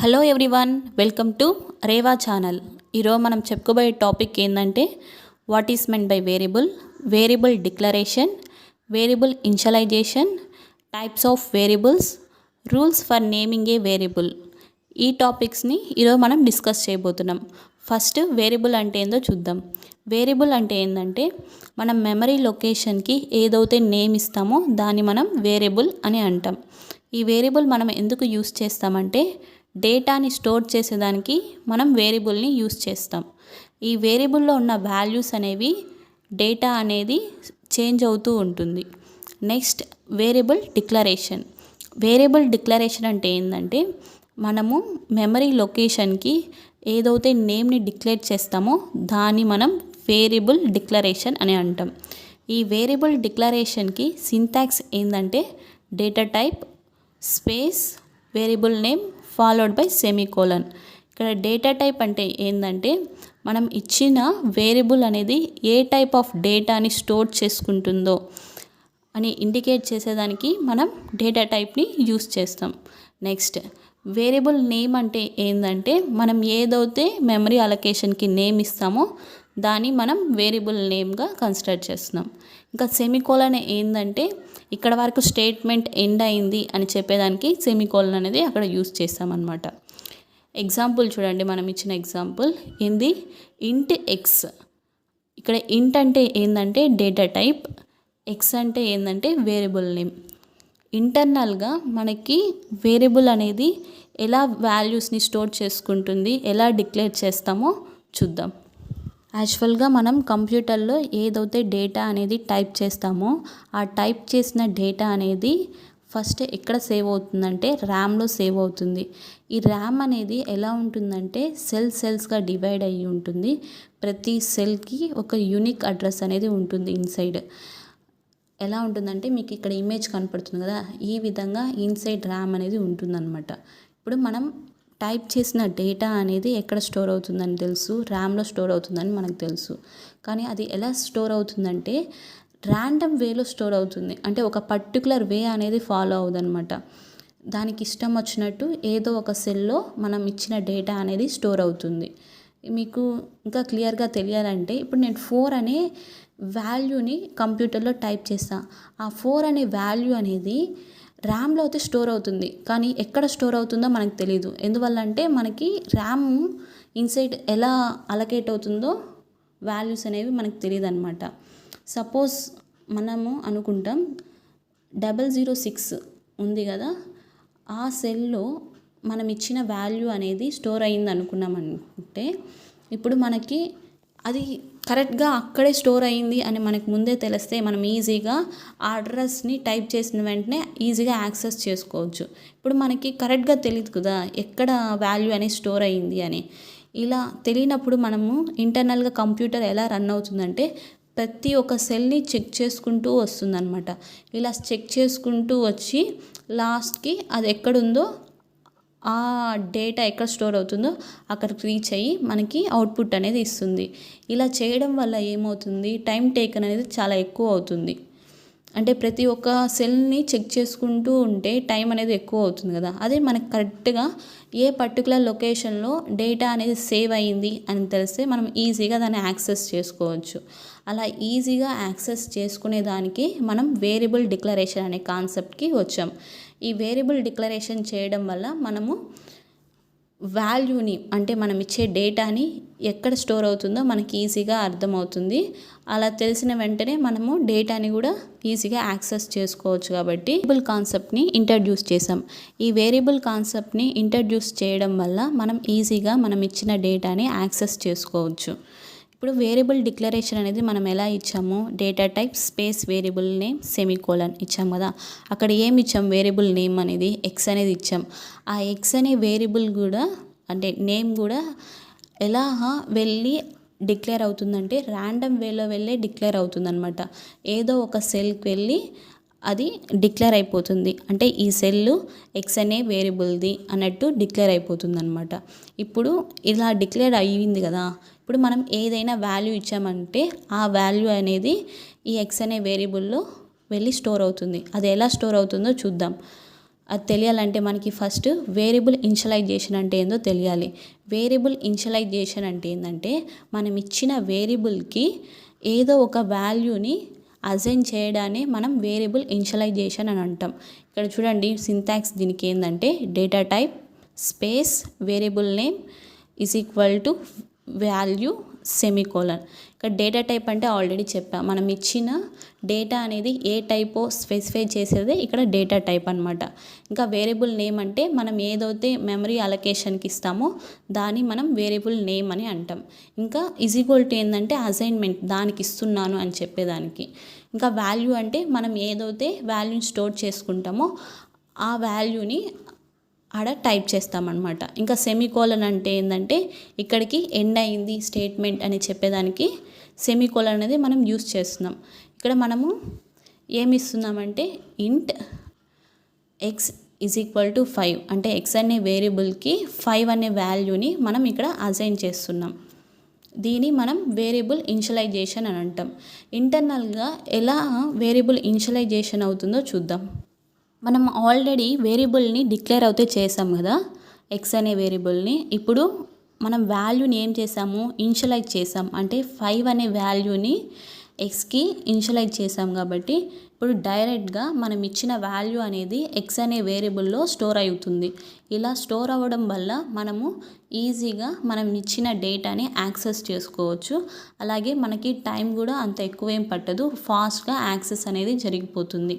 Hello everyone, welcome to Reva channel. ఈరోజు మనం చెప్పుకోబోయే టాపిక్ ఏంటంటే what is meant by variable, variable declaration, variable initialisation, types of variables, rules for naming a variable. ఈ టాపిక్స్ని ఈరోజు మనం డిస్కస్ చేయబోతున్నాం. ఫస్ట్ వేరియబుల్ అంటే ఏందో చూద్దాం. వేరియబుల్ అంటే ఏంటంటే మనం మెమరీ లొకేషన్కి ఏదైతే నేమ్ ఇస్తామో దాన్ని మనం వేరియబుల్ అని అంటాం. ఈ వేరియబుల్ మనం ఎందుకు యూస్ చేస్తామంటే డేటాని స్టోర్ చేసేదానికి మనం వేరియబుల్ని యూస్ చేస్తాం. ఈ వేరియబుల్లో ఉన్న వాల్యూస్ అనేవి డేటా అనేది చేంజ్ అవుతూ ఉంటుంది. Next variable declaration. Variable declaration అంటే ఏంటంటే మనము మెమరీ లొకేషన్కి ఏదైతే నేమ్ని డిక్లేర్ చేస్తామో దాన్ని మనం వేరియబుల్ డిక్లరేషన్ అని అంటాం. ఈ వేరియబుల్ డిక్లరేషన్కి సింటాక్స్ ఏంటంటే data type space variable name followed by semicolon. ఇక్కడ డేటా టైప్ అంటే ఏంటంటే మనం ఇచ్చిన వేరియబుల్ అనేది ఏ టైప్ ఆఫ్ డేటాని స్టోర్ చేసుకుంటుందో అని ఇండికేట్ చేసేదానికి మనం డేటా టైప్ని యూస్ చేస్తాం. నెక్స్ట్ వేరియబుల్ నేమ్ అంటే ఏంటంటే మనం ఏదైతే మెమరీ అలొకేషన్కి నేమ్ ఇస్తామో దాన్ని మనం వేరియబుల్ నేమ్గా కన్సిడర్ చేస్తున్నాం. ఇంకా సెమీకోలన్ ఏంటంటే ఇక్కడ వరకు స్టేట్మెంట్ ఎండ్ అయింది అని చెప్పేదానికి సెమీకోలన్ అనేది అక్కడ యూస్ చేస్తామన్నమాట. ఎగ్జాంపుల్ చూడండి, మనం ఇచ్చిన ఎగ్జాంపుల్ ఏంది, ఇంట్ ఎక్స్. ఇక్కడ ఇంట్ అంటే ఏంటంటే డేటా టైప్, ఎక్స్ అంటే ఏంటంటే వేరియబుల్ నేమ్. ఇంటర్నల్గా మనకి వేరియబుల్ అనేది ఎలా వాల్యూస్ని స్టోర్ చేసుకుంటుంది, ఎలా డిక్లేర్ చేస్తామో చూద్దాం. యాక్చువల్గా మనం కంప్యూటర్లో ఏదైతే డేటా అనేది టైప్ చేస్తామో ఆ టైప్ చేసిన డేటా అనేది ఫస్ట్ ఎక్కడ సేవ్ అవుతుందంటే ర్యామ్లో సేవ్ అవుతుంది. ఈ ర్యామ్ అనేది ఎలా ఉంటుందంటే సెల్స్గా డివైడ్ అయ్యి ఉంటుంది. ప్రతి సెల్కి ఒక యూనిక్ అడ్రస్ అనేది ఉంటుంది ఇన్సైడ్. ఎలా ఉంటుందంటే మీకు ఇక్కడ ఇమేజ్ కనపడుతుంది కదా, ఈ విధంగా ఇన్సైడ్ ర్యామ్ అనేది ఉంటుందన్నమాట. ఇప్పుడు మనం టైప్ చేసిన డేటా అనేది ఎక్కడ స్టోర్ అవుతుందని తెలుసు, ర్యామ్లో స్టోర్ అవుతుందని మనకు తెలుసు. కానీ అది ఎలా స్టోర్ అవుతుందంటే ర్యాండమ్ వేలో స్టోర్ అవుతుంది. అంటే ఒక పర్టికులర్ వే అనేది ఫాలో అవుదన్నమాట. దానికి ఇష్టం వచ్చినట్టు ఏదో ఒక సెల్లో మనం ఇచ్చిన డేటా అనేది స్టోర్ అవుతుంది. మీకు ఇంకా క్లియర్గా తెలియాలంటే ఇప్పుడు నేను 4 అనే వాల్యూని కంప్యూటర్లో టైప్ చేస్తాను. ఆ 4 అనే వాల్యూ అనేది ర్యామ్లో అయితే స్టోర్ అవుతుంది, కానీ ఎక్కడ స్టోర్ అవుతుందో మనకు తెలియదు. ఎందువల్ల అంటే మనకి ర్యామ్ ఇన్సైడ్ ఎలా అలకేట్ అవుతుందో వాల్యూస్ అనేవి మనకు తెలియదు అనమాట. సపోజ్ మనము అనుకుంటాం 006 ఉంది కదా, ఆ సెల్లో మనం ఇచ్చిన వాల్యూ అనేది స్టోర్ అయ్యింది అనుకున్నాం అనుకుంటే ఇప్పుడు మనకి అది కరెక్ట్గా అక్కడే స్టోర్ అయ్యింది అని మనకు ముందే తెలిస్తే మనం ఈజీగా ఆ అడ్రస్ని టైప్ చేసిన వెంటనే ఈజీగా యాక్సెస్ చేసుకోవచ్చు. ఇప్పుడు మనకి కరెక్ట్గా తెలియదు కదా ఎక్కడ వాల్యూ అనేది స్టోర్ అయ్యింది అని. ఇలా తెలియనప్పుడు మనము ఇంటర్నల్గా కంప్యూటర్ ఎలా రన్ అవుతుందంటే ప్రతి ఒక్క సెల్ని చెక్ చేసుకుంటూ వస్తుందన్నమాట. ఇలా చెక్ చేసుకుంటూ వచ్చి లాస్ట్కి అది ఎక్కడుందో ఆ డేటా ఎక్కడ స్టోర్ అవుతుందో అక్కడికి రీచ్ అయ్యి మనకి అవుట్పుట్ అనేది ఇస్తుంది. ఇలా చేయడం వల్ల ఏమవుతుంది, టైం టేకన్ అనేది చాలా ఎక్కువ అవుతుంది. అంటే ప్రతి ఒక్క సెల్ని చెక్ చేసుకుంటూ ఉంటే టైం అనేది ఎక్కువ అవుతుంది కదా. అదే మనకి కరెక్ట్గా ఏ పర్టికులర్ లొకేషన్లో డేటా అనేది సేవ్ అయ్యింది అని తెలిస్తే మనం ఈజీగా దాన్ని యాక్సెస్ చేసుకోవచ్చు. అలా ఈజీగా యాక్సెస్ చేసుకునే దానికి మనం వేరియబుల్ డిక్లరేషన్ అనే కాన్సెప్ట్కి వచ్చాం. ఈ వేరియబుల్ డిక్లరేషన్ చేయడం వల్ల మనము వాల్యూని అంటే మనం ఇచ్చే డేటాని ఎక్కడ స్టోర్ అవుతుందో మనకి ఈజీగా అర్థమవుతుంది. అలా తెలిసిన వెంటనే మనము డేటాని కూడా ఈజీగా యాక్సెస్ చేసుకోవచ్చు. కాబట్టి వేరియబుల్ కాన్సెప్ట్ని ఇంట్రడ్యూస్ చేసాం. ఈ వేరియబుల్ కాన్సెప్ట్ని ఇంట్రడ్యూస్ చేయడం వల్ల మనం ఈజీగా మనం ఇచ్చిన డేటాని యాక్సెస్ చేసుకోవచ్చు. ఇప్పుడు వేరియబుల్ డిక్లరేషన్ అనేది మనం ఎలా ఇచ్చాము, data type space variable name semicolon ఇచ్చాం కదా. అక్కడ ఏమి ఇచ్చాం, వేరియబుల్ నేమ్ అనేది ఎక్స్ అనేది ఇచ్చాం. ఆ ఎక్స్ అనే వేరియబుల్ కూడా అంటే నేమ్ కూడా ఎలా వెళ్ళి డిక్లేర్ అవుతుందంటే ర్యాండమ్ వేలో వెళ్ళే డిక్లేర్ అవుతుందన్నమాట. ఏదో ఒక సెల్కి వెళ్ళి అది డిక్లేర్ అయిపోతుంది. అంటే ఈ సెల్లు ఎక్స్ అనే వేరియబుల్ది అన్నట్టు డిక్లేర్ అయిపోతుంది అనమాట. ఇప్పుడు ఇలా డిక్లేర్ అయ్యింది కదా, ఇప్పుడు మనం ఏదైనా వాల్యూ ఇచ్చామంటే ఆ వాల్యూ అనేది ఈ ఎక్స్ అనే వేరియబుల్లో వెళ్ళి స్టోర్ అవుతుంది. అది ఎలా స్టోర్ అవుతుందో చూద్దాం. అది తెలియాలంటే మనకి ఫస్ట్ వేరియబుల్ ఇనిషియలైజేషన్ అంటే ఏందో తెలియాలి. వేరియబుల్ ఇనిషియలైజేషన్ అంటే ఏంటంటే మనం ఇచ్చిన వేరియబుల్కి ఏదో ఒక వాల్యూని అసైన్ చేయడాన్ని మనం వేరియబుల్ ఇనిషియలైజేషన్ అని అంటాం. ఇక్కడ చూడండి సింటాక్స్ దీనికి ఏంటంటే data type space variable name is equal to value semicolon. ఇక్కడ డేటా టైప్ అంటే ఆల్రెడీ చెప్పా, మనం ఇచ్చిన డేటా అనేది ఏ టైపో స్పెసిఫై చేసేదే ఇక్కడ డేటా టైప్ అనమాట. ఇంకా వేరియబుల్ నేమ్ అంటే మనం ఏదైతే మెమరీ అలొకేషన్కి ఇస్తామో దాన్ని మనం వేరియబుల్ నేమ్ అని అంటాం. ఇంకా ఈజ్ ఈక్వల్ టు ఏంటంటే అసైన్మెంట్, దానికి ఇస్తున్నాను అని చెప్పేదానికి. ఇంకా వాల్యూ అంటే మనం ఏదైతే వాల్యూని స్టోర్ చేసుకుంటామో ఆ వాల్యూని ఆడ టైప్ చేస్తామన్నమాట. ఇంకా సెమీకోలన్ అంటే ఏంటంటే ఇక్కడికి ఎండ్ అయింది స్టేట్మెంట్ అని చెప్పేదానికి సెమీకోలన్ అనేది మనం యూస్ చేస్తున్నాం. ఇక్కడ మనము ఏమి ఇస్తున్నామంటే ఇంట్ ఎక్స్ ఈజ్ ఈక్వల్ టు 5 అంటే ఎక్స్ అనే వేరియబుల్కి 5 అనే వాల్యూని మనం ఇక్కడ అసైన్ చేస్తున్నాం. దీన్ని మనం వేరియబుల్ ఇనిషియలైజేషన్ అని అంటాం. ఇంటర్నల్గా ఎలా వేరియబుల్ ఇనిషియలైజేషన్ అవుతుందో చూద్దాం. మనం ఆల్రెడీ వేరియబుల్ని డిక్లేర్ అయితే చేసాం కదా, ఎక్స్ అనే వేరియబుల్ని. ఇప్పుడు మనం వాల్యూని ఏం చేసాము, ఇనిషియలైజ్ చేసాం. అంటే 5 అనే వాల్యూని ఎక్స్కి ఇనిషియలైజ్ చేసాం కాబట్టి ఇప్పుడు డైరెక్ట్గా మనం ఇచ్చిన వాల్యూ అనేది ఎక్స్ అనే వేరియబుల్లో స్టోర్ అవుతుంది. ఇలా స్టోర్ అవ్వడం వల్ల మనము ఈజీగా మనం ఇచ్చిన డేటాని యాక్సెస్ చేసుకోవచ్చు. అలాగే మనకి టైం కూడా అంత ఎక్కువేం పట్టదు, ఫాస్ట్గా యాక్సెస్ అనేది జరిగిపోతుంది.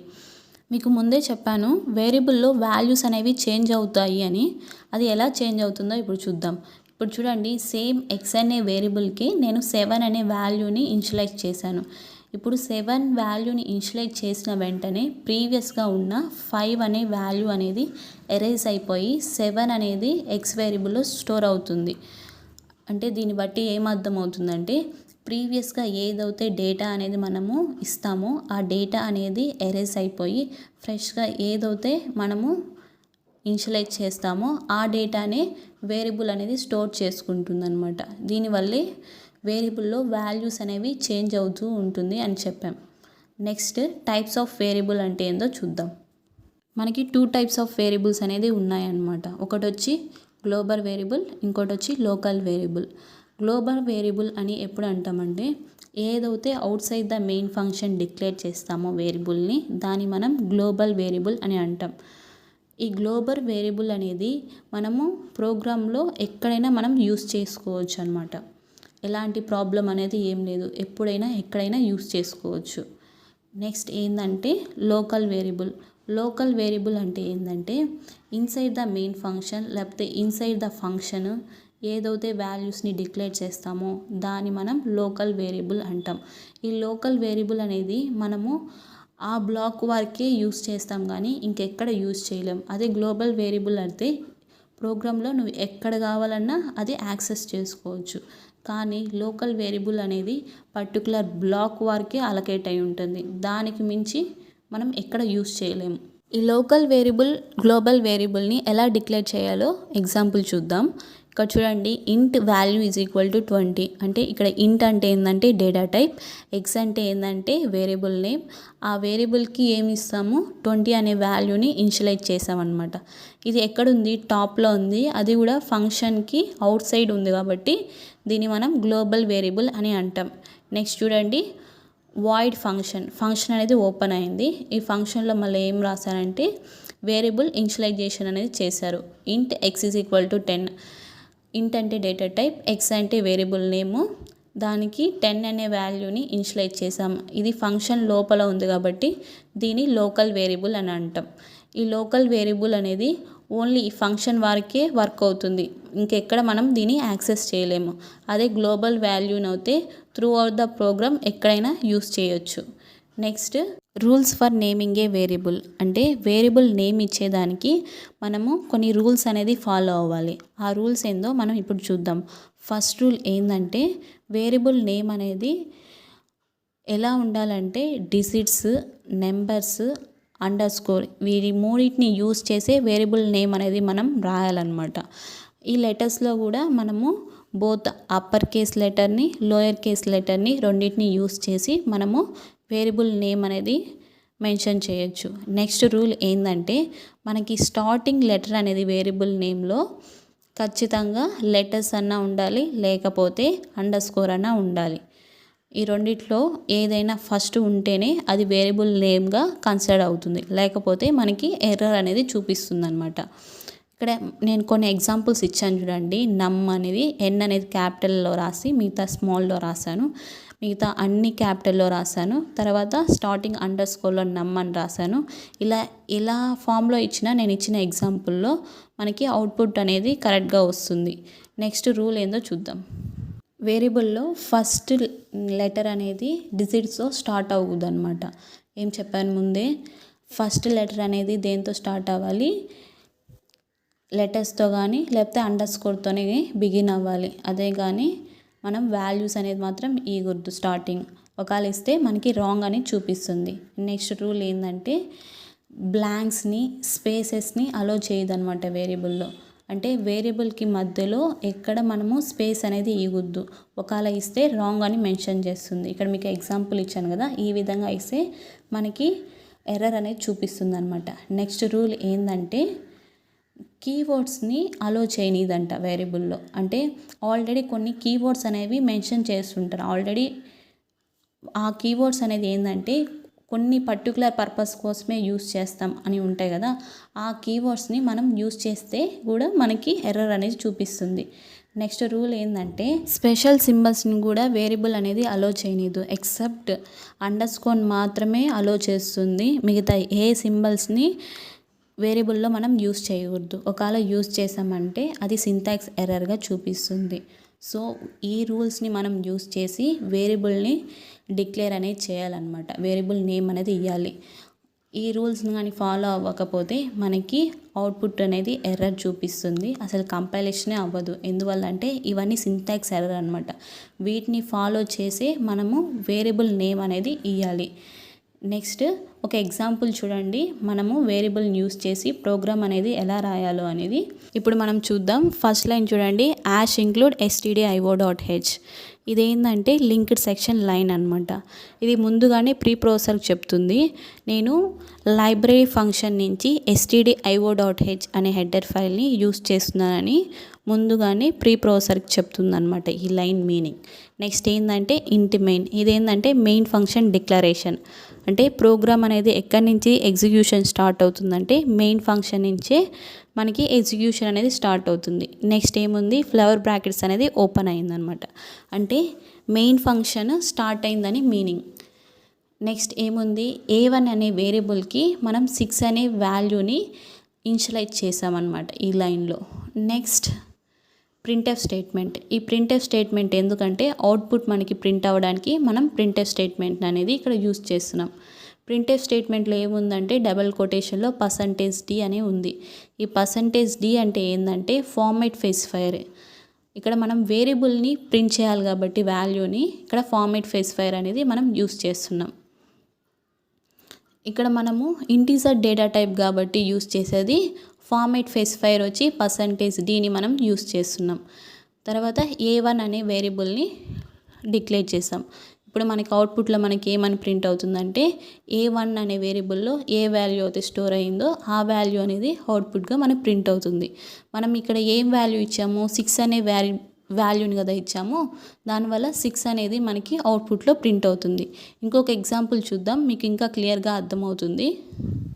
మీకు ముందే చెప్పాను వేరియబుల్లో వాల్యూస్ అనేవి చేంజ్ అవుతాయి అని. అది ఎలా చేంజ్ అవుతుందో ఇప్పుడు చూద్దాం. ఇప్పుడు చూడండి, సేమ్ ఎక్స్ అనే వేరియబుల్కి నేను 7 అనే వాల్యూని ఇనిషియలైజ్ చేశాను. ఇప్పుడు 7 వాల్యూని ఇనిషియలైజ్ చేసిన వెంటనే ప్రీవియస్గా ఉన్న 5 అనే వాల్యూ అనేది ఎరేజ్ అయిపోయి 7 అనేది ఎక్స్ వేరియబుల్లో స్టోర్ అవుతుంది. అంటే దీన్ని బట్టి ఏమర్థం అవుతుందంటే ప్రీవియస్గా ఏదైతే డేటా అనేది మనము ఇస్తామో ఆ డేటా అనేది ఎరేజ్ అయిపోయి ఫ్రెష్గా ఏదైతే మనము ఇనిషియలైజ్ చేస్తామో ఆ డేటానే వేరియబుల్ అనేది స్టోర్ చేసుకుంటుందన్నమాట. దీనివల్లే వేరియబుల్లో వాల్యూస్ అనేవి చేంజ్ అవుతూ ఉంటుంది అని చెప్పాం. నెక్స్ట్ టైప్స్ ఆఫ్ వేరియబుల్ అంటే ఏందో చూద్దాం. మనకి 2 టైప్స్ ఆఫ్ వేరియబుల్స్ అనేది ఉన్నాయన్నమాట. ఒకటి వచ్చి గ్లోబల్ వేరియబుల్, ఇంకోటి వచ్చి లోకల్ వేరియబుల్. గ్లోబల్ వేరియబుల్ అని ఎప్పుడు అంటామంటే ఏదైతే out side the main function declare చేస్తామో వేరియబుల్ని దాన్ని మనం గ్లోబల్ వేరియబుల్ అని అంటాం. ఈ గ్లోబల్ వేరియబుల్ అనేది మనము ప్రోగ్రాంలో ఎక్కడైనా మనం యూస్ చేసుకోవచ్చు అనమాట. ఎలాంటి ప్రాబ్లం అనేది ఏం లేదు, ఎప్పుడైనా ఎక్కడైనా యూస్ చేసుకోవచ్చు. నెక్స్ట్ ఏంటంటే లోకల్ వేరియబుల్. లోకల్ వేరియబుల్ అంటే ఏంటంటే ఇన్సైడ్ ద మెయిన్ ఫంక్షన్ లేకపోతే ఇన్సైడ్ ద ఫంక్షన్ ఏదైతే వాల్యూస్ని డిక్లేర్ చేస్తామో దాన్ని మనం లోకల్ వేరియబుల్ అంటాం. ఈ లోకల్ వేరియబుల్ అనేది మనము ఆ బ్లాక్ వరకే యూస్ చేస్తాం కానీ ఇంకెక్కడ యూస్ చేయలేం. అదే గ్లోబల్ వేరియబుల్ అయితే ప్రోగ్రాంలో నువ్వు ఎక్కడ కావాలన్నా అది యాక్సెస్ చేసుకోవచ్చు. కానీ లోకల్ వేరియబుల్ అనేది పర్టికులర్ బ్లాక్ వరకే అలకేట్ అయి ఉంటుంది, దానికి మించి మనం ఎక్కడ యూస్ చేయలేము. ఈ లోకల్ వేరియబుల్ గ్లోబల్ వేరియబుల్ని ఎలా డిక్లేర్ చేయాలో ఎగ్జాంపుల్ చూద్దాం. ఇక్కడ చూడండి, ఇంట్ వాల్యూ ఈజ్ ఈక్వల్ టు 20 అంటే ఇక్కడ ఇంట్ అంటే ఏంటంటే డేటా టైప్, ఎక్స్ అంటే ఏంటంటే వేరియబుల్ నేమ్. ఆ వేరియబుల్కి ఏమి ఇస్తాము, 20 అనే వాల్యూని ఇనిషియలైజ్ చేసామన్నమాట. ఇది ఎక్కడుంది, టాప్లో ఉంది, అది కూడా ఫంక్షన్కి అవుట్ సైడ్ ఉంది కాబట్టి దీన్ని మనం గ్లోబల్ వేరియబుల్ అని అంటాం. నెక్స్ట్ చూడండి, వాయిడ్ ఫంక్షన్ అనేది ఓపెన్ అయింది. ఈ ఫంక్షన్లో మళ్ళీ ఏం రాశారంటే వేరియబుల్ ఇనిషియలైజేషన్ అనేది చేశారు. ఇంట్ ఎక్స్ ఈజ్ ఈక్వల్ టు 10. ఇంట్ అంటే డేటా టైప్, ఎక్స్ అంటే వేరియబుల్ నేము, దానికి 10 అనే వాల్యూని ఇనిషియలైజ్ చేసాం. ఇది ఫంక్షన్ లోపల ఉంది కాబట్టి దీన్ని లోకల్ వేరియబుల్ అని అంటాం. ఈ లోకల్ వేరియబుల్ అనేది ఓన్లీ ఈ ఫంక్షన్ వరకే వర్క్ అవుతుంది, ఇంకెక్కడ మనం దీన్ని యాక్సెస్ చేయలేము. అదే గ్లోబల్ వాల్యూని అయితే త్రూ అవుట్ ద ప్రోగ్రామ్ ఎక్కడైనా యూస్ చేయొచ్చు. Next rules for naming a variable అంటే వేరియబుల్ నేమ్ ఇచ్చేదానికి మనము కొన్ని రూల్స్ అనేది ఫాలో అవ్వాలి. ఆ రూల్స్ ఏందో మనం ఇప్పుడు చూద్దాం. ఫస్ట్ రూల్ ఏంటంటే వేరియబుల్ నేమ్ అనేది ఎలా ఉండాలంటే డిజిట్స్, నెంబర్స్, అండర్స్కోర్ వీరి మూడింటిని యూస్ చేసే వేరియబుల్ నేమ్ అనేది మనం రాయాలన్నమాట. ఈ లెటర్స్లో కూడా మనము బోత్ అప్పర్ కేస్ లెటర్ని లోయర్ కేస్ లెటర్ని రెండింటిని యూస్ చేసి మనము వేరియబుల్ నేమ్ అనేది మెన్షన్ చేయొచ్చు. నెక్స్ట్ రూల్ ఏంటంటే మనకి స్టార్టింగ్ లెటర్ అనేది వేరియబుల్ నేమ్లో ఖచ్చితంగా లెటర్స్ అన్నా ఉండాలి, లేకపోతే అండర్స్కోర్ అన్నా ఉండాలి. ఈ రెండిట్లో ఏదైనా ఫస్ట్ ఉంటేనే అది వేరియబుల్ నేమ్గా కన్సిడర్ అవుతుంది, లేకపోతే మనకి ఎర్రర్ అనేది చూపిస్తుంది అనమాట. ఇక్కడ నేను కొన్ని ఎగ్జాంపుల్స్ ఇచ్చాను చూడండి. నమ్ అనేది ఎన్ అనేది క్యాపిటల్లో రాసి మిగతా స్మాల్లో రాశాను, మిగతా అన్ని క్యాపిటల్లో రాశాను. తర్వాత స్టార్టింగ్ అండర్స్కోర్లో నమ్ అని రాశాను. ఇలా ఫామ్లో నేను ఇచ్చిన ఎగ్జాంపుల్లో మనకి అవుట్పుట్ అనేది కరెక్ట్గా వస్తుంది. నెక్స్ట్ రూల్ ఏందో చూద్దాం. వేరియబుల్లో ఫస్ట్ లెటర్ అనేది డిజిట్స్తో స్టార్ట్ అవ్వదు అనమాట. ఏం చెప్పాను ముందే, ఫస్ట్ లెటర్ అనేది దేంతో స్టార్ట్ అవ్వాలి, లెటర్స్తో కానీ లేకపోతే అండర్స్కోర్తోనే బిగిన్ అవ్వాలి. అదే కానీ మనం వాల్యూస్ అనేది మాత్రం ఇవ్వద్దు స్టార్టింగ్. ఒకవేళ ఇస్తే మనకి రాంగ్ అని చూపిస్తుంది. నెక్స్ట్ రూల్ ఏంటంటే బ్లాంక్స్ని స్పేసెస్ని అలో చేయదనమాట వేరియబుల్లో. అంటే వేరియబుల్కి మధ్యలో ఎక్కడ మనము స్పేస్ అనేది ఇవ్వద్దు. ఒకవేళ ఇస్తే రాంగ్ అని మెన్షన్ చేస్తుంది. ఇక్కడ మీకు ఎగ్జాంపుల్ ఇచ్చాను కదా, ఈ విధంగా ఇస్తే మనకి ఎర్రర్ అనేది చూపిస్తుంది అనమాట. నెక్స్ట్ రూల్ ఏంటంటే కీవర్డ్స్ని అలో చేయనిదంట వేరియబుల్లో. అంటే ఆల్రెడీ కొన్ని కీవర్డ్స్ అనేవి మెన్షన్ చేస్తుంటారు. ఆల్రెడీ ఆ కీవర్డ్స్ అనేది ఏంటంటే కొన్ని పర్టికులర్ పర్పస్ కోసమే యూస్ చేస్తాం అని ఉంటాయి కదా, ఆ కీవర్డ్స్ని మనం యూస్ చేస్తే కూడా మనకి ఎర్రర్ అనేది చూపిస్తుంది. నెక్స్ట్ రూల్ ఏంటంటే స్పెషల్ సింబల్స్ని కూడా వేరియబుల్ అనేది అలో చేయనీదు. ఎక్సెప్ట్ అండర్స్కోర్ మాత్రమే అలో చేస్తుంది. మిగతా ఏ సింబల్స్ని వేరియబుల్లో మనం యూస్ చేయకూడదు. ఒకవేళ యూస్ చేసామంటే అది సింటాక్స్ ఎర్రర్గా చూపిస్తుంది. సో ఈ రూల్స్ని మనం యూస్ చేసి వేరియబుల్ని డిక్లేర్ అనేది చేయాలన్నమాట. వేరియబుల్ నేమ్ అనేది ఇవ్వాలి. ఈ రూల్స్ని కానీ ఫాలో అవ్వకపోతే మనకి అవుట్పుట్ అనేది ఎర్రర్ చూపిస్తుంది. అసలు కంపైలేషనే అవ్వదు. ఎందువల్ల అంటే ఇవన్నీ సింటాక్స్ ఎర్రర్ అనమాట. వీటిని ఫాలో చేసే మనము వేరియబుల్ నేమ్ అనేది ఇవ్వాలి. నెక్స్ట్ ఒక ఎగ్జాంపుల్ చూడండి. మనము వేరియబుల్ యూస్ చేసి ప్రోగ్రామ్ అనేది ఎలా రాయాలో అనేది ఇప్పుడు మనం చూద్దాం. ఫస్ట్ లైన్ చూడండి, యాష్ ఇంక్లూడ్ stdio.h. ఇదేంటంటే లింక్డ్ సెక్షన్ లైన్ అనమాట. ఇది ముందుగానే ప్రీ ప్రాసెసర్కి చెప్తుంది. నేను లైబ్రరీ ఫంక్షన్ నుంచి stdio.h అనే హెడర్ ఫైల్ని యూస్ చేస్తున్నానని ముందుగానే ప్రీ ప్రాసెసర్కి చెప్తుంది అనమాట ఈ లైన్ మీనింగ్. నెక్స్ట్ ఏంటంటే ఇంట్ మెయిన్. ఇదేంటంటే మెయిన్ ఫంక్షన్ డిక్లరేషన్. అంటే ప్రోగ్రామ్ అనేది ఎక్కడి నుంచి ఎగ్జిక్యూషన్ స్టార్ట్ అవుతుందంటే మెయిన్ ఫంక్షన్ నుంచే మనకి ఎగ్జిక్యూషన్ అనేది స్టార్ట్ అవుతుంది. నెక్స్ట్ ఏముంది, ఫ్లవర్ బ్రాకెట్స్ అనేది ఓపెన్ అయిందనమాట. అంటే మెయిన్ ఫంక్షన్ స్టార్ట్ అయిందని మీనింగ్. నెక్స్ట్ ఏముంది, A1 అనే వేరియబుల్కి మనం 6 అనే వాల్యూని ఇనిషియలైజ్ చేసామన్నమాట ఈ లైన్లో. Next printf statement. ఈ ప్రింట్ఎఫ్ స్టేట్మెంట్ ఎందుకంటే అవుట్పుట్ మనకి ప్రింట్ అవ్వడానికి మనం ప్రింట్ఎఫ్ స్టేట్మెంట్ అనేది ఇక్కడ యూస్ చేస్తున్నాం. ప్రింట్ఎఫ్ స్టేట్మెంట్లో ఏముందంటే డబల్ కొటేషన్లో %d అనే ఉంది. ఈ %d అంటే ఏంటంటే ఫార్మాట్ స్పెసిఫైయర్. ఇక్కడ మనం వేరియబుల్ని ప్రింట్ చేయాలి కాబట్టి వాల్యూని ఇక్కడ ఫార్మాట్ స్పెసిఫైయర్ అనేది మనం యూస్ చేస్తున్నాం. ఇక్కడ మనము ఇంటీజర్ డేటా టైప్ కాబట్టి యూస్ చేసేది ఫార్మాట్ స్పెసిఫైయర్ వచ్చి %dని మనం యూస్ చేస్తున్నాం. తర్వాత A1 అనే వేరియబుల్ని డిక్లేర్ చేసాం. ఇప్పుడు మనకి అవుట్పుట్లో మనకి ఏమని ప్రింట్ అవుతుందంటే A1 అనే వేరియబుల్లో ఏ వాల్యూ అయితే స్టోర్ అయిందో ఆ వాల్యూ అనేది అవుట్పుట్గా మనకి ప్రింట్ అవుతుంది. మనం ఇక్కడ ఏం వాల్యూ ఇచ్చాము, 6 అనే వాల్యూని కదా ఇచ్చాము, దానివల్ల 6 అనేది మనకి అవుట్పుట్లో ప్రింట్ అవుతుంది. ఇంకొక ఎగ్జాంపుల్ చూద్దాం, మీకు ఇంకా క్లియర్గా అర్థమవుతుంది.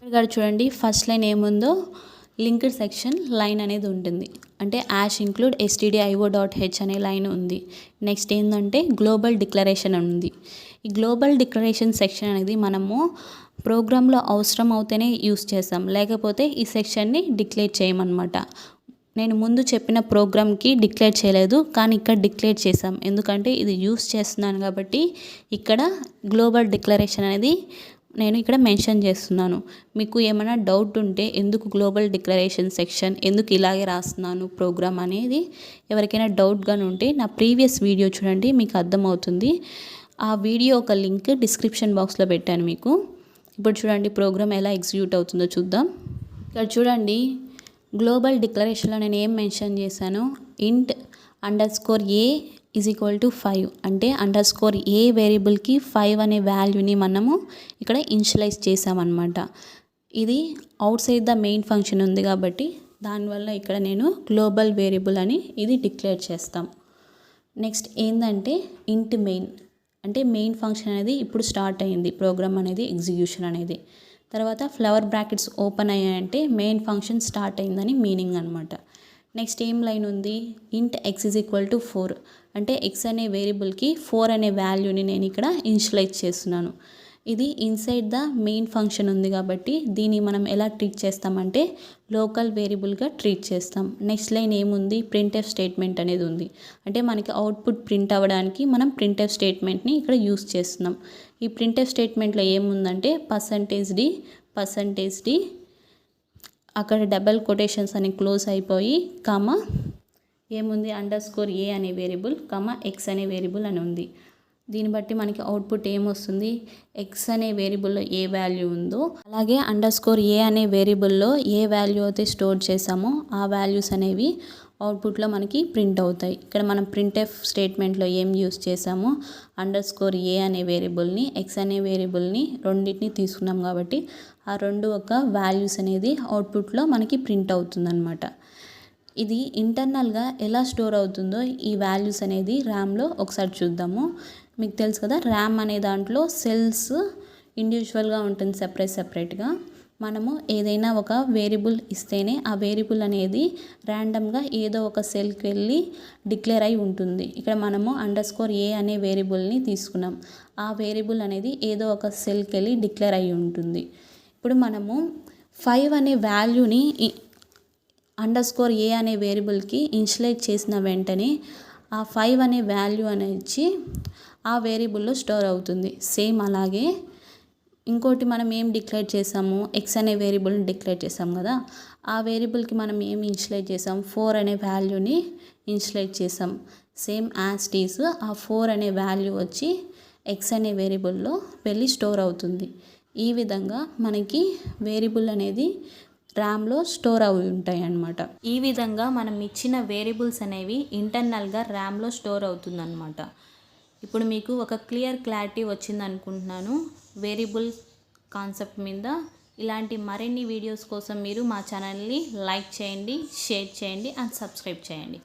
ఇక్కడ చూడండి, ఫస్ట్ లైన్ ఏముందో లింక్డ్ సెక్షన్ లైన్ అనేది ఉంటుంది. అంటే యాష్ ఇంక్లూడ్ stdio.h అనే లైన్ ఉంది. నెక్స్ట్ ఏంటంటే గ్లోబల్ డిక్లరేషన్ ఉంది. ఈ గ్లోబల్ డిక్లరేషన్ సెక్షన్ అనేది మనము ప్రోగ్రాంలో అవసరం అవుతేనే యూస్ చేస్తాం, లేకపోతే ఈ సెక్షన్ని డిక్లేర్ చేయమన్నమాట. నేను ముందు చెప్పిన ప్రోగ్రామ్కి డిక్లేర్ చేయలేదు, కానీ ఇక్కడ డిక్లేర్ చేసాం. ఎందుకంటే ఇది యూస్ చేస్తున్నాను కాబట్టి ఇక్కడ గ్లోబల్ డిక్లరేషన్ అనేది నేను ఇక్కడ మెన్షన్ చేస్తున్నాను. మీకు ఏమైనా డౌట్ ఉంటే ఎందుకు గ్లోబల్ డిక్లరేషన్ సెక్షన్, ఎందుకు ఇలాగే రాస్తున్నాను ప్రోగ్రామ్ అనేది ఎవరికైనా డౌట్గానే ఉంటే నా ప్రీవియస్ వీడియో చూడండి, మీకు అర్థమవుతుంది. ఆ వీడియో ఒక లింక్ డిస్క్రిప్షన్ బాక్స్లో పెట్టాను మీకు. ఇప్పుడు చూడండి ప్రోగ్రామ్ ఎలా ఎగ్జిక్యూట్ అవుతుందో చూద్దాం. ఇక్కడ చూడండి గ్లోబల్ డిక్లరేషన్లో నేను ఏం మెన్షన్ చేశాను, ఇంట్ _a ఈజ్ ఈక్వల్ టు 5 అంటే అండర్స్కోర్ ఏ వేరియబుల్కి 5 అనే వాల్యూని మనము ఇక్కడ ఇనిషియలైజ్ చేసామన్నమాట. ఇది out side the main function ఉంది కాబట్టి దానివల్ల ఇక్కడ నేను గ్లోబల్ వేరియబుల్ అని ఇది డిక్లేర్ చేస్తాం. నెక్స్ట్ ఏంటంటే ఇంట్ మెయిన్ అంటే మెయిన్ ఫంక్షన్ అనేది ఇప్పుడు స్టార్ట్ అయ్యింది, ప్రోగ్రామ్ అనేది ఎగ్జిక్యూషన్ అనేది. తర్వాత ఫ్లవర్ బ్రాకెట్స్ ఓపెన్ అయ్యాయంటే మెయిన్ ఫంక్షన్ స్టార్ట్ అయిందని మీనింగ్ అనమాట. నెక్స్ట్ ఏం లైన్ ఉంది, int X is equal to 4 అంటే ఎక్స్ అనే వేరియబుల్కి 4 అనే వాల్యూని నేను ఇక్కడ ఇనిషియలైజ్ చేస్తున్నాను. ఇది ఇన్సైడ్ ద మెయిన్ ఫంక్షన్ ఉంది కాబట్టి దీన్ని మనం ఎలా ట్రీట్ చేస్తామంటే లోకల్ వేరియబుల్గా ట్రీట్ చేస్తాం. నెక్స్ట్ లైన్ ఏముంది, ప్రింట్ఎఫ్ స్టేట్మెంట్ అనేది ఉంది. అంటే మనకి అవుట్పుట్ ప్రింట్ అవ్వడానికి మనం ప్రింట్ఎఫ్ స్టేట్మెంట్ని ఇక్కడ యూస్ చేస్తున్నాం. ఈ ప్రింట్ఎఫ్ స్టేట్మెంట్లో ఏముందంటే పర్సంటేజ్ డి అక్కడ డబల్ కొటేషన్స్ అని క్లోజ్ అయిపోయి కామా ఏముంది అండర్స్కోర్ ఏ అనే వేరియబుల్ కామా ఎక్స్ అనే వేరియబుల్ అని ఉంది. దీన్ని బట్టి మనకి అవుట్పుట్ ఏమొస్తుంది, ఎక్స్ అనే వేరియబుల్లో ఏ వాల్యూ ఉందో అలాగే అండర్స్కోర్ ఏ అనే వేరియబుల్లో ఏ వాల్యూ అయితే స్టోర్ చేసామో ఆ వాల్యూస్ అనేవి అవుట్పుట్లో మనకి ప్రింట్ అవుతాయి. ఇక్కడ మనం ప్రింట్ఎఫ్ స్టేట్మెంట్లో ఏం యూస్ చేసామో అండర్స్కోర్ ఏ అనే వేరియబుల్ని ఎక్స్ అనే వేరియబుల్ని రెండింటిని తీసుకున్నాం కాబట్టి ఆ రెండు ఒక వాల్యూస్ అనేది అవుట్పుట్లో మనకి ప్రింట్ అవుతుందన్నమాట. ఇది ఇంటర్నల్గా ఎలా స్టోర్ అవుతుందో ఈ వాల్యూస్ అనేది ర్యామ్లో ఒకసారి చూద్దాము. మీకు తెలుసు కదా, ర్యామ్ అనే దాంట్లో సెల్స్ ఇండివిజువల్గా ఉంటుంది సెపరేట్గా. మనము ఏదైనా ఒక వేరియబుల్ ఇస్తేనే ఆ వేరియబుల్ అనేది ర్యాండమ్గా ఏదో ఒక సెల్కి వెళ్ళి డిక్లేర్ అయి ఉంటుంది. ఇక్కడ మనము అండర్స్కోర్ ఏ అనే వేరియబుల్ని తీసుకున్నాం, ఆ వేరియబుల్ అనేది ఏదో ఒక సెల్కి వెళ్ళి డిక్లేర్ అయి ఉంటుంది. ఇప్పుడు మనము 5 అనే వాల్యూని అండర్స్కోర్ ఏ అనే వేరియబుల్కి ఇనిషియలైజ్ చేసిన వెంటనే ఆ 5 అనే వాల్యూ అనేది ఆ వేరియబుల్లో స్టోర్ అవుతుంది. సేమ్ అలాగే ఇంకోటి మనం ఏం డిక్లేర్ చేసాము, ఎక్స్ అనే వేరియబుల్ని డిక్లేర్ చేసాం కదా, ఆ వేరియబుల్కి మనం ఏం ఇనిషియలైజ్ చేసాం, 4 అనే వాల్యూని ఇనిషియలైజ్ చేసాం. సేమ్ యాజ్ ఇట్ ఈజ్ ఆ 4 అనే వాల్యూ వచ్చి ఎక్స్ అనే వేరియబుల్లో వెళ్ళి స్టోర్ అవుతుంది. ఈ విధంగా మనకి వేరియబుల్ అనేది ర్యామ్లో స్టోర్ అవి ఉంటాయి అన్నమాట. ఈ విధంగా మనం ఇచ్చిన వేరియబుల్స్ అనేవి ఇంటర్నల్గా ర్యామ్లో స్టోర్ అవుతుందన్నమాట. ఇప్పుడు మీకు ఒక క్లారిటీ వచ్చింది అనుకుంటున్నాను వేరియబుల్ కాన్సెప్ట్ మీద. ఇలాంటి మరిన్ని వీడియోస్ కోసం మీరు మా ఛానల్ని లైక్ చేయండి, షేర్ చేయండి అండ్ సబ్స్క్రైబ్ చేయండి.